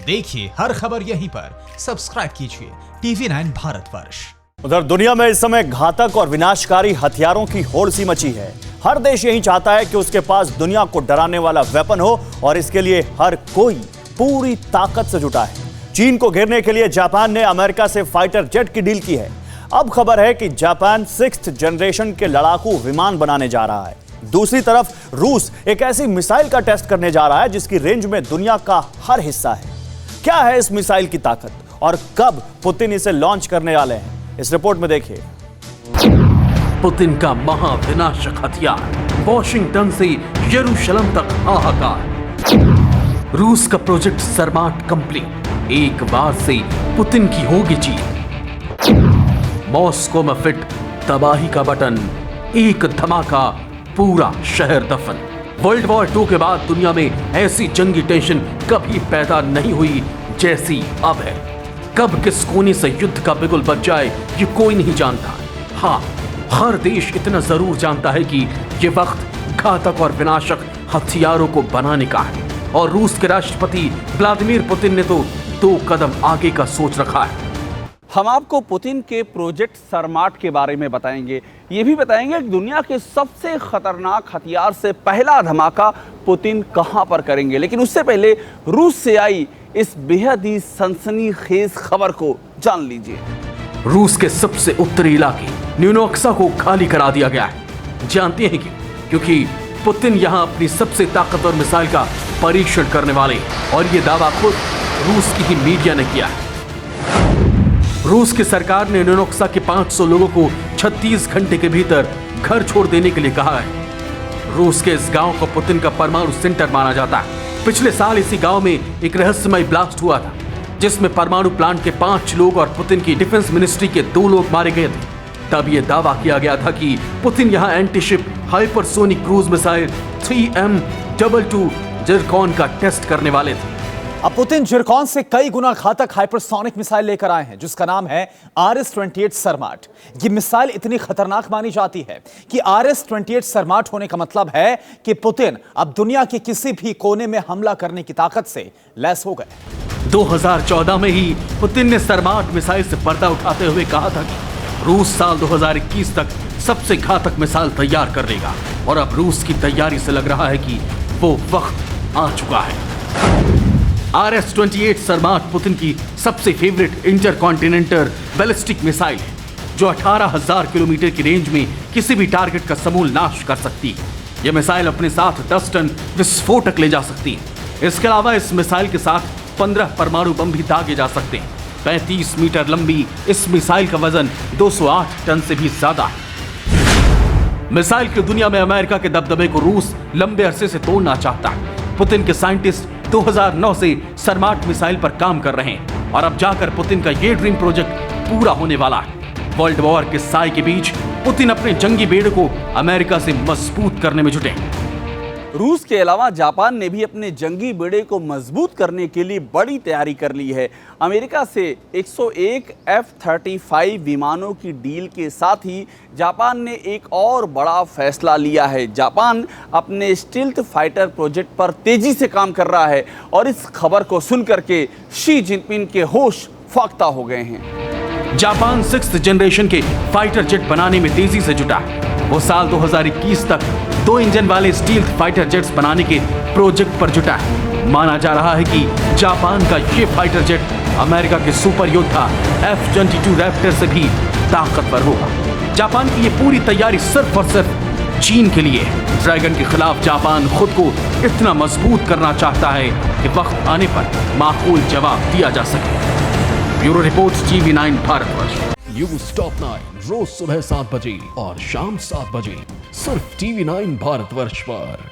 देखिए हर खबर यहीं पर, सब्सक्राइब कीजिए TV9 भारतवर्ष। उधर दुनिया में इस समय घातक और विनाशकारी हथियारों की होड़ सी मची है। हर देश यही चाहता है कि उसके पास दुनिया को डराने वाला वेपन हो और इसके लिए हर कोई पूरी ताकत से जुटा है। चीन को घेरने के लिए जापान ने अमेरिका से फाइटर जेट की डील की है। अब खबर है कि जापान 6th जनरेशन के लड़ाकू विमान बनाने जा रहा है। दूसरी तरफ रूस एक ऐसी मिसाइल का टेस्ट करने जा रहा है जिसकी रेंज में दुनिया का हर हिस्सा है। क्या है इस मिसाइल की ताकत और कब पुतिन इसे लॉन्च करने वाले हैं, इस रिपोर्ट में देखिए। पुतिन का महाविनाशक हथियार, वॉशिंगटन से यरूशलेम तक हाहाकार। रूस का प्रोजेक्ट सरमाट कंप्लीट, एक बार से पुतिन की होगी जीत। मॉस्को में फिट तबाही का बटन, एक धमाका, पूरा शहर दफन। वर्ल्ड वॉर 2 के बाद दुनिया में ऐसी जंगी टेंशन कभी पैदा नहीं हुई जैसी अब है। कब किस कोने से युद्ध का बिगुल बज जाए ये कोई नहीं जानता। हाँ, हर देश इतना जरूर जानता है कि ये वक्त घातक और विनाशक हथियारों को बनाने का है और रूस के राष्ट्रपति व्लादिमीर पुतिन ने तो 2 कदम आगे का सोच रखा है। हम आपको पुतिन के प्रोजेक्ट सरमाट के बारे में बताएंगे। ये भी बताएंगे कि दुनिया के सबसे खतरनाक हथियार से पहला धमाका पुतिन कहां पर करेंगे। लेकिन उससे पहले रूस से आई इस बेहद ही सनसनीखेज खबर को जान लीजिए। रूस के सबसे उत्तरी इलाके न्यूनोक्सा को खाली करा दिया गया है। जानते हैं क्योंकि पुतिन यहां अपनी सबसे ताकतवर मिसाइल का परीक्षण करने वाले, और ये दावा खुद रूस की ही मीडिया ने किया है। रूस की सरकार ने न्यूनोक्सा के 500 लोगों को 36 घंटे के भीतर घर छोड़ देने के लिए कहा है। रूस के इस गांव को पुतिन का परमाणु सेंटर माना जाता है। पिछले साल इसी गांव में एक रहस्यमय ब्लास्ट हुआ था जिसमें परमाणु प्लांट के 5 लोग और पुतिन की डिफेंस मिनिस्ट्री के 2 लोग मारे गए थे। तब यह दावा किया गया था कि पुतिन यहां antiship hypersonic cruise missile 3M22 Zircon का टेस्ट करने वाले थे। अब पुतिन जिरकॉन से कई गुना घातक हाइपरसोनिक मिसाइल लेकर आए हैं जिसका नाम है RS-28 सरमाट। ये मिसाइल इतनी खतरनाक मानी जाती है कि RS-28 सरमाट होने का मतलब है कि पुतिन अब दुनिया के किसी भी कोने में हमला करने की ताकत से लैस हो गए। 2014 में ही पुतिन ने सरमाट मिसाइल से पर्दा उठाते हुए कहा था कि रूस साल 2021 तक सबसे घातक मिसाइल तैयार कर लेगा, और अब रूस की तैयारी से लग रहा है कि वो वक्त आ चुका है। RS-28 सरमाट पुतिन की सबसे फेवरेट इंटरकॉन्टिनेंटल बैलिस्टिक मिसाइल है जो 18,000 किलोमीटर की रेंज में किसी भी टारगेट का समूल नाश कर सकती है। यह मिसाइल अपने साथ 10 टन विस्फोटक ले जा सकती है। इसके अलावा इस मिसाइल के साथ 15 परमाणु बम भी दागे जा सकते हैं। 35 मीटर लंबी इस मिसाइल का वजन 208 टन से भी ज्यादा है। मिसाइल की दुनिया में अमेरिका के दबदबे को रूस लंबे अरसे से तोड़ना चाहता है। पुतिन के साइंटिस्ट 2009 से सरमाट मिसाइल पर काम कर रहे हैं और अब जाकर पुतिन का ये ड्रीम प्रोजेक्ट पूरा होने वाला है। वर्ल्ड वॉर के साए के बीच पुतिन अपने जंगी बेड़े को अमेरिका से मजबूत करने में जुटे हैं। रूस के अलावा जापान ने भी अपने जंगी बेड़े को मजबूत करने के लिए बड़ी तैयारी कर ली है। अमेरिका से 101 F-35 विमानों की डील के साथ ही जापान ने एक और बड़ा फैसला लिया है। जापान अपने स्टील्थ फाइटर प्रोजेक्ट पर तेजी से काम कर रहा है और इस खबर को सुनकर के शी जिनपिंग के होश फाख्ता हो गए हैं। जापान 6th जनरेशन के फाइटर जेट बनाने में तेजी से जुटा है। वो साल 2021 तक 2 इंजन वाले स्टील्थ फाइटर जेट्स बनाने के प्रोजेक्ट पर जुटा है। माना जा रहा है कि जापान का ये फाइटर जेट अमेरिका के सुपर योद्धा F-22 रैप्टर से भी ताकतवर होगा। जापान की ये पूरी तैयारी सिर्फ और सिर्फ चीन के लिए है। ड्रैगन के खिलाफ जापान खुद को इतना मजबूत करना चाहता है कि वक्त आने पर माकूल जवाब दिया जा सके। Bureau report TV9 Bharatvarsh. News top 9 रोज सुबह 7 बजे और शाम 7 बजे सिर्फ TV9 भारतवर्ष पर।